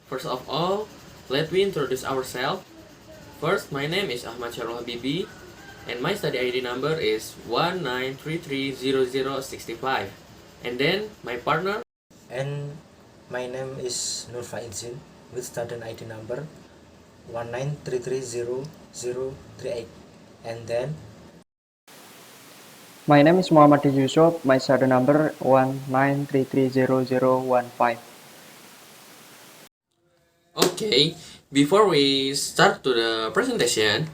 First of all, let me introduce ourselves. First, my name is Ahmad Syarul Habibi, and my study ID number is 19330065. And then, my partner. And my name is Nur Faidzin with student ID number 19330038. And then my name is Muhammad Yusuf, my student number 19330015. Okay, before we start to the presentation,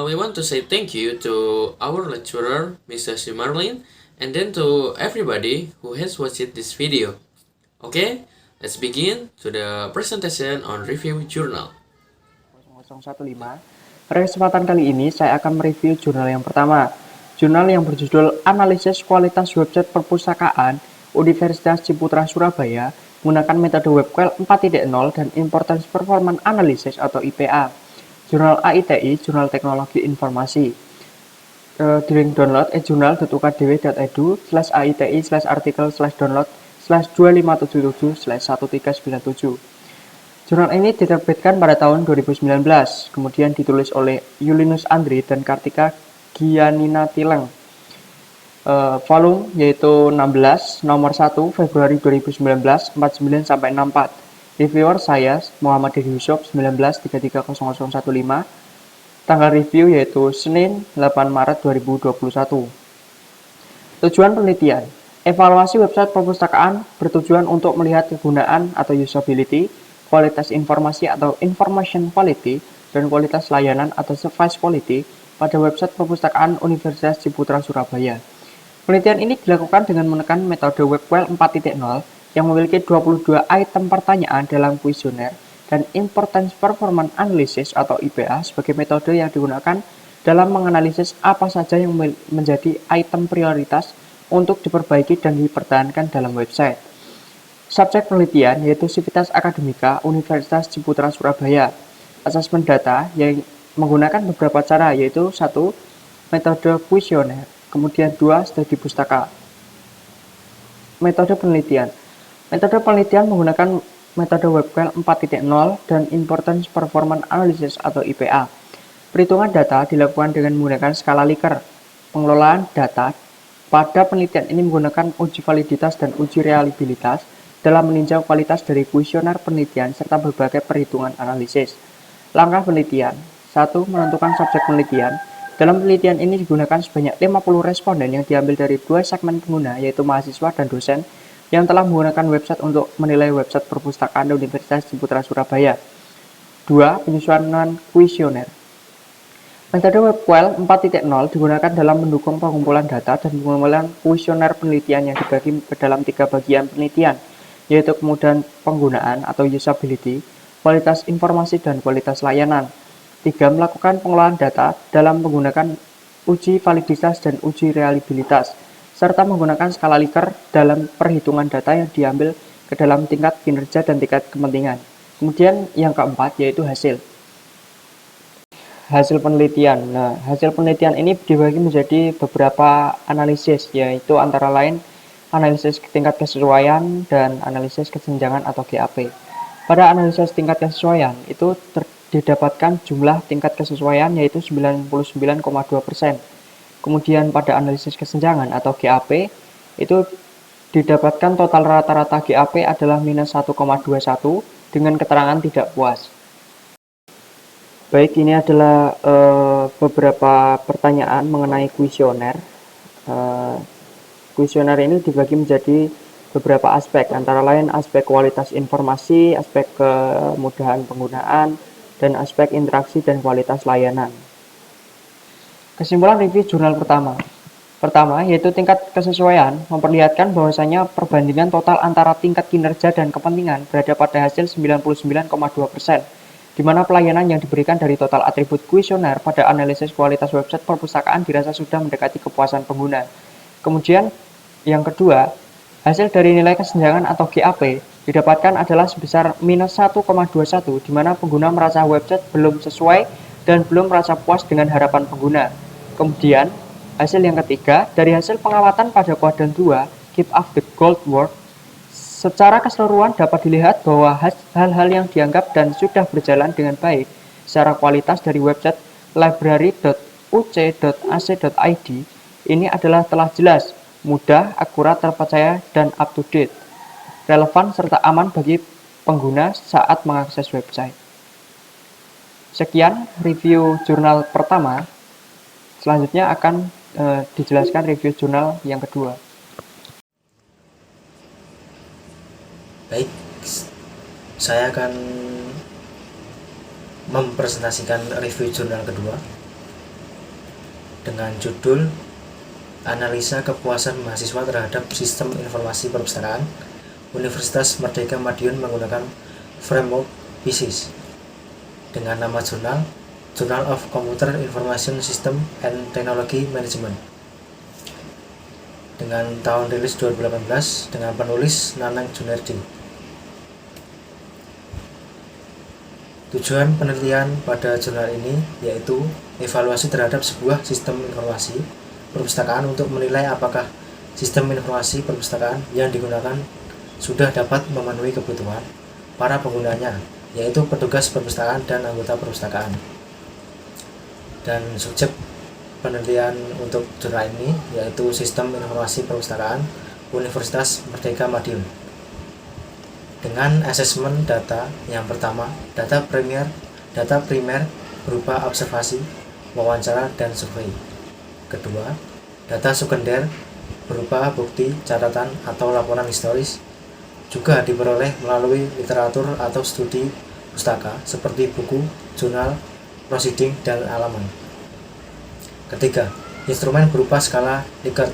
we want to say thank you to our lecturer, Mr. Marlin, and then to everybody who has watched this video. Okay, let's begin to the presentation on review journal. 0015. Pada kesempatan kali ini saya akan mereview jurnal yang pertama. Jurnal yang berjudul Analisis Kualitas Website Perpustakaan Universitas Ciputra Surabaya menggunakan metode WebQuel 4.0 dan Importance Performance Analysis atau IPA. Jurnal AITI, Jurnal Teknologi Informasi. Di link download journal.aidai/artikel/download/artikel/2577/1397. Jurnal ini diterbitkan pada tahun 2019, kemudian ditulis oleh Yulinus Andri dan Kartika Gianina Tileng. Volume yaitu 16, nomor 1, Februari 2019, 49-64. Reviewer saya, Muhammad Yusuf, 19330015. Tanggal review yaitu Senin, 8 Maret 2021. Tujuan penelitian. Evaluasi website perpustakaan bertujuan untuk melihat kegunaan atau usability, kualitas informasi atau information quality, dan kualitas layanan atau service quality pada website perpustakaan Universitas Ciputra Surabaya. Penelitian ini dilakukan dengan menekan metode WebQuel 4.0 yang memiliki 22 item pertanyaan dalam kuesioner dan Importance Performance Analysis atau IPA sebagai metode yang digunakan dalam menganalisis apa saja yang menjadi item prioritas untuk diperbaiki dan dipertahankan dalam website. Subjek penelitian yaitu Sivitas Akademika Universitas Ciputra Surabaya. Asesmen data yang menggunakan beberapa cara yaitu 1. Metode kuesioner, kemudian 2. Studi pustaka. Metode penelitian. Metode penelitian menggunakan metode WebQuel 4.0 dan Importance Performance Analysis atau IPA. Perhitungan data dilakukan dengan menggunakan skala Likert. Pengelolaan data pada penelitian ini menggunakan uji validitas dan uji reliabilitas dalam meninjau kualitas dari kuesioner penelitian serta berbagai perhitungan analisis. Langkah penelitian. 1. Menentukan subjek penelitian. Dalam penelitian ini digunakan sebanyak 50 responden yang diambil dari 2 segmen pengguna yaitu mahasiswa dan dosen yang telah menggunakan website untuk menilai website perpustakaan Universitas Ciputra Surabaya. 2. Penyusunan kuesioner. Metode WebQuel 4.0 digunakan dalam mendukung pengumpulan data dan pengumpulan kuesioner penelitian yang dibagi ke dalam 3 bagian penelitian, yaitu kemudahan penggunaan atau usability, kualitas informasi, dan kualitas layanan. 3. Melakukan pengelolaan data dalam menggunakan uji validitas dan uji reliabilitas, serta menggunakan skala Likert dalam perhitungan data yang diambil ke dalam tingkat kinerja dan tingkat kepentingan. Kemudian yang keempat yaitu hasil penelitian. Nah, hasil penelitian ini dibagi menjadi beberapa analisis, yaitu antara lain analisis tingkat kesesuaian dan analisis kesenjangan atau GAP. Pada analisis tingkat kesesuaian itu didapatkan jumlah tingkat kesesuaian yaitu 99,2%. Kemudian pada analisis kesenjangan atau GAP itu didapatkan total rata-rata GAP adalah minus 1,21 dengan keterangan tidak puas. Baik, ini adalah beberapa pertanyaan mengenai kuesioner. Kuesioner ini dibagi menjadi beberapa aspek, antara lain aspek kualitas informasi, aspek kemudahan penggunaan, dan aspek interaksi dan kualitas layanan. Kesimpulan review jurnal pertama. Pertama, yaitu tingkat kesesuaian memperlihatkan bahwasanya perbandingan total antara tingkat kinerja dan kepentingan berada pada hasil 99,2%, di mana pelayanan yang diberikan dari total atribut kuesioner pada analisis kualitas website perpustakaan dirasa sudah mendekati kepuasan pengguna. Kemudian, yang kedua, hasil dari nilai kesenjangan atau GAP didapatkan adalah sebesar minus 1,21, di mana pengguna merasa website belum sesuai dan belum merasa puas dengan harapan pengguna. Kemudian, hasil yang ketiga, dari hasil pengamatan pada kuadran 2, Keep Up the Gold Work, Secara keseluruhan dapat dilihat bahwa hal-hal yang dianggap dan sudah berjalan dengan baik secara kualitas dari website library.uc.ac.id ini adalah telah jelas, mudah, akurat, terpercaya, dan up to date, relevan, serta aman bagi pengguna saat mengakses website. Sekian review jurnal pertama. Selanjutnya akan dijelaskan review jurnal yang kedua. Baik, saya akan mempresentasikan review jurnal kedua dengan judul Analisa Kepuasan Mahasiswa Terhadap Sistem Informasi Perpustakaan Universitas Merdeka Madiun menggunakan Framework PISIS, dengan nama jurnal Journal of Computer Information System and Technology Management, dengan tahun rilis 2018, dengan penulis Nanang Junardi. Tujuan penelitian pada jurnal ini yaitu evaluasi terhadap sebuah sistem informasi perpustakaan untuk menilai apakah sistem informasi perpustakaan yang digunakan sudah dapat memenuhi kebutuhan para penggunanya, yaitu petugas perpustakaan dan anggota perpustakaan. Dan subjek penelitian untuk jurnal ini yaitu Sistem Informasi Perpustakaan Universitas Merdeka Madiun, dengan asesmen data. Yang pertama, data primer berupa observasi, wawancara, dan survei. Kedua, data sekunder berupa bukti, catatan, atau laporan historis, juga diperoleh melalui literatur atau studi pustaka seperti buku, jurnal, proceeding, dan halaman. Ketiga, instrumen berupa skala Likert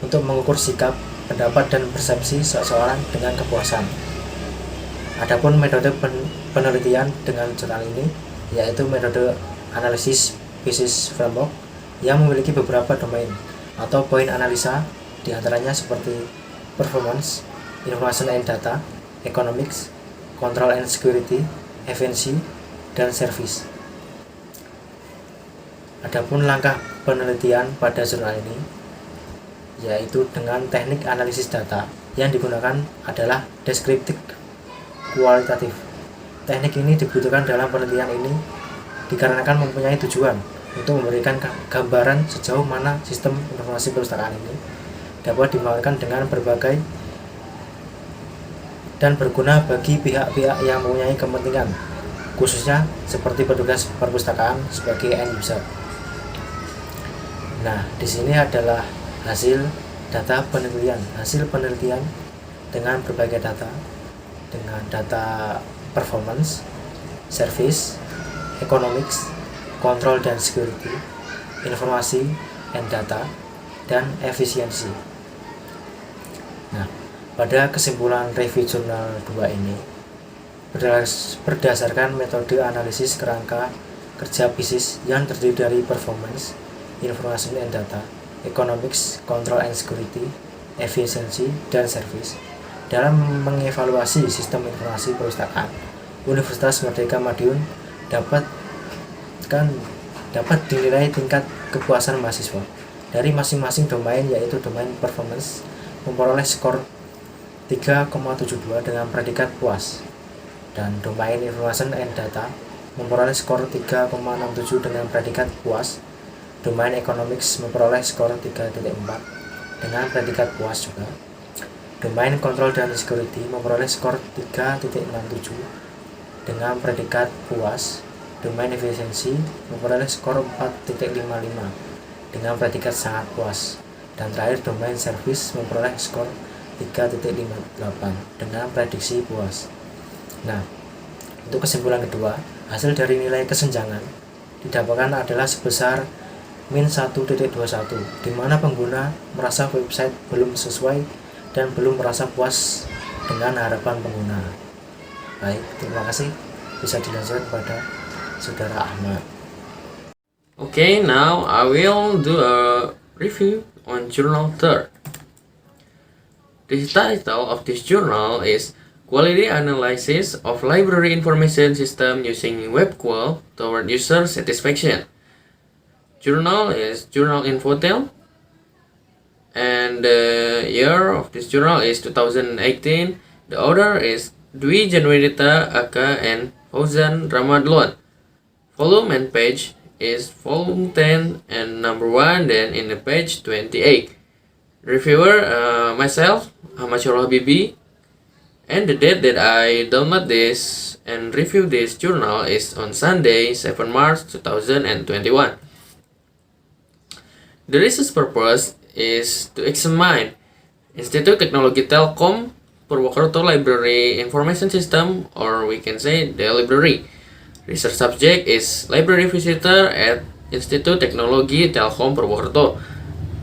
untuk mengukur sikap, pendapat, dan persepsi seseorang dengan kepuasan. Adapun metode penelitian dengan jurnal ini yaitu metode analisis PISIS framework yang memiliki beberapa domain atau poin analisa, diantaranya seperti performance, information and data, economics, control and security, efficiency, dan service. Adapun langkah penelitian pada jurnal ini yaitu dengan teknik analisis data yang digunakan adalah deskriptif kualitatif. Teknik ini dibutuhkan dalam penelitian ini dikarenakan mempunyai tujuan untuk memberikan gambaran sejauh mana sistem informasi perpustakaan ini dapat dimanfaatkan dengan berbagai dan berguna bagi pihak-pihak yang mempunyai kepentingan, khususnya seperti petugas perpustakaan sebagai end user. Nah, di sini adalah hasil data penelitian, dengan berbagai data, dengan data performance, service, economics, control dan security, informasi and data, dan efisiensi. Nah, pada kesimpulan review jurnal 2 ini, berdasarkan metode analisis kerangka kerja PISIS yang terdiri dari performance, information and data, economics, control and security, efisiensi, dan service, dalam mengevaluasi sistem informasi perpustakaan Universitas Merdeka Madiun dapat dinilai tingkat kepuasan mahasiswa dari masing-masing domain, yaitu domain performance memperoleh skor 3,72 dengan predikat puas, dan domain information and data memperoleh skor 3,67 dengan predikat puas. Domain economics memperoleh skor 3,4 dengan predikat puas juga. Domain control dan security memperoleh skor 3,67 dengan predikat puas. Domain efisiensi memperoleh skor 4,55 dengan predikat sangat puas. Dan terakhir, domain service memperoleh skor 3,58 dengan prediksi puas. Nah, untuk kesimpulan kedua, hasil dari nilai kesenjangan didapatkan adalah sebesar min 1,21, di mana pengguna merasa website belum sesuai dan belum merasa puas dengan harapan pengguna. Baik, terima kasih. Bisa dilanjutkan kepada Saudara Ahmad. Okay, now I will do a review on journal 3. The title of this journal is Quality Analysis of Library Information System Using WebQual Toward User Satisfaction. Journal is Journal Infotel, and the year of this journal is 2018, The author is Dwi Januarita Aka and Fauzan Ramadlon. Volume and page is volume 10 and number 1, then in the page 28. Reviewer, myself, Ahmad Bibi, and the date that I download this and review this journal is on Sunday, 7 March 2021. The research purpose is to examine Institute Teknologi Telkom Purwokerto Library Information System, or we can say the library. Research subject is library visitor at Institute Teknologi Telkom Purwokerto.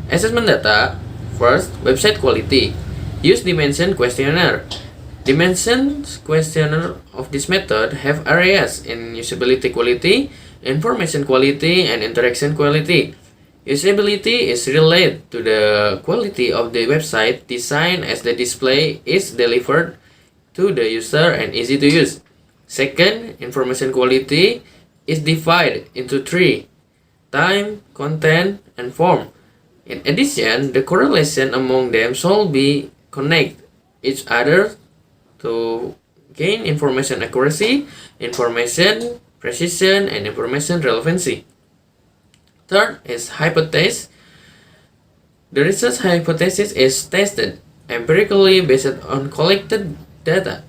Assessment data. First, website quality. Use dimension questionnaire. Dimensions questionnaire of this method have areas in usability quality, information quality, and interaction quality. Usability is related to the quality of the website design as the display is delivered to the user and easy to use. Second, information quality is divided into three: time, content, and form. In addition, the correlation among them shall be connect each other to gain information accuracy, information precision, and information relevancy. Third is hypothesis. The research hypothesis is tested empirically based on collected data.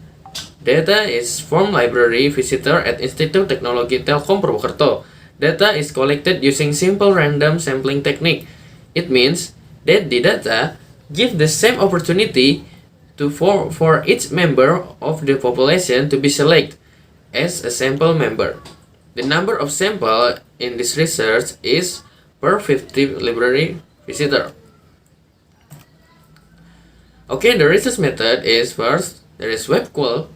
Data is from library visitor at Institute Teknologi Telkom Purwokerto. Data is collected using simple random sampling technique. It means that the data give the same opportunity for each member of the population to be selected as a sample member. The number of sample in this research is per 50 library visitor. Okay, the research method is first, there is WebQual.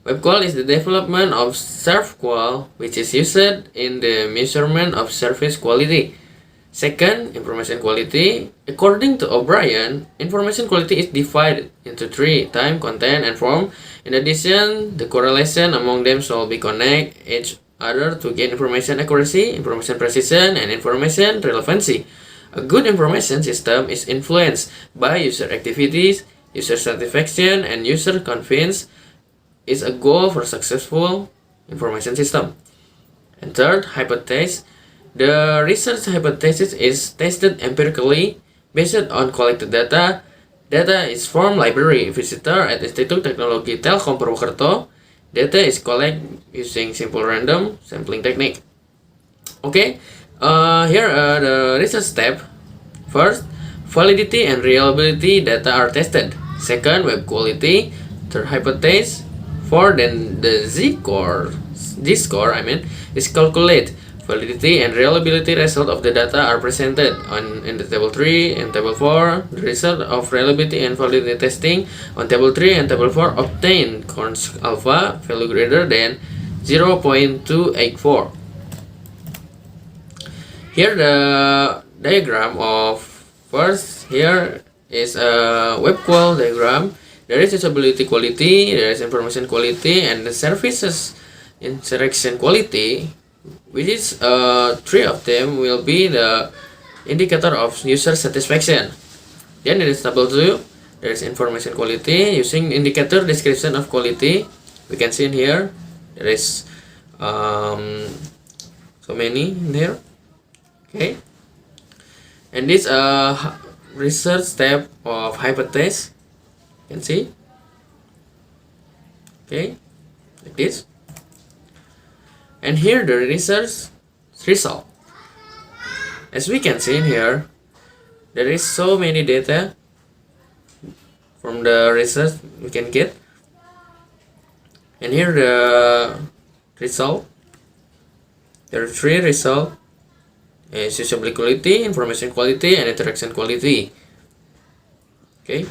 WebQual is the development of ServQual, which is used in the measurement of service quality. Second, information quality. According to O'Brien, information quality is divided into three: time, content, and form. In addition, the correlation among them shall be connect each other to gain information accuracy, information precision, and information relevancy. A good information system is influenced by user activities, user satisfaction, and user convenience is a goal for successful information system. And third, hypothesis. The research hypothesis is tested empirically based on collected data. Data is from library visitor at Institute Teknologi Telkom Purwokerto. Data is collected using simple random sampling technique. Okay, here are the research step. First, validity and reliability data are tested. Second, web quality. Third, hypothesis. Fourth, then the Z-score is calculated. Validity and reliability result of the data are presented in the table 3 and table 4. The result of reliability and validity testing on table 3 and table 4 obtain cons alpha value greater than 0.284. Here the diagram of first, here is a WebQual diagram. There is usability quality, there is information quality, and the services interaction quality, which is three of them will be the indicator of user satisfaction. Then there is table 2, there is information quality using indicator description of quality. We can see in here there is so many in here. Okay, and this research step of hypothesis, you can see. Okay, like this. And here the research result. As we can see in here, there is so many data from the research we can get. And here the result. There are three results: usability quality, information quality, and interaction quality. Okay.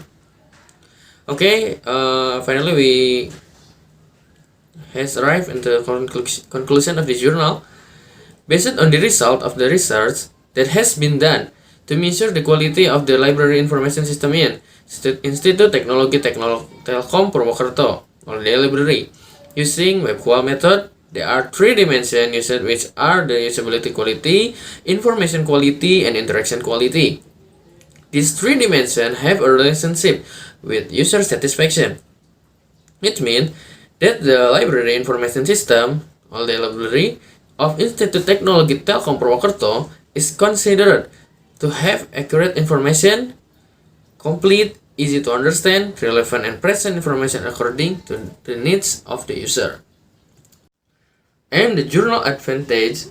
Okay. Finally, we has arrived at the conclusion of the journal. Based on the result of the research that has been done to measure the quality of the library information system in Institute Teknologi Telkom Purwokerto, or the library, using WebQual method, there are three dimensions used, which are the usability quality, information quality, and interaction quality. These three dimensions have a relationship with user satisfaction. It means that the library information system, or the library of Institute Technology Telkom Purwokerto, is considered to have accurate information, complete, easy to understand, relevant and present information according to the needs of the user. And the journal advantage,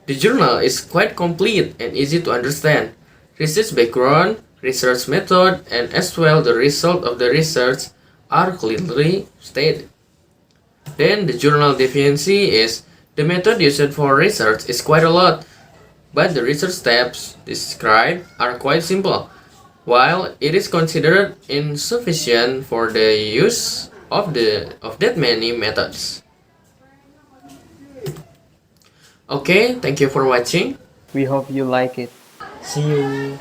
the journal is quite complete and easy to understand. Research background, research method, and as well the result of the research are clearly stated. Then the journal deficiency is the method used for research is quite a lot, but the research steps described are quite simple, while it is considered insufficient for the use of that many methods. Okay, thank you for watching. We hope you like it. See you.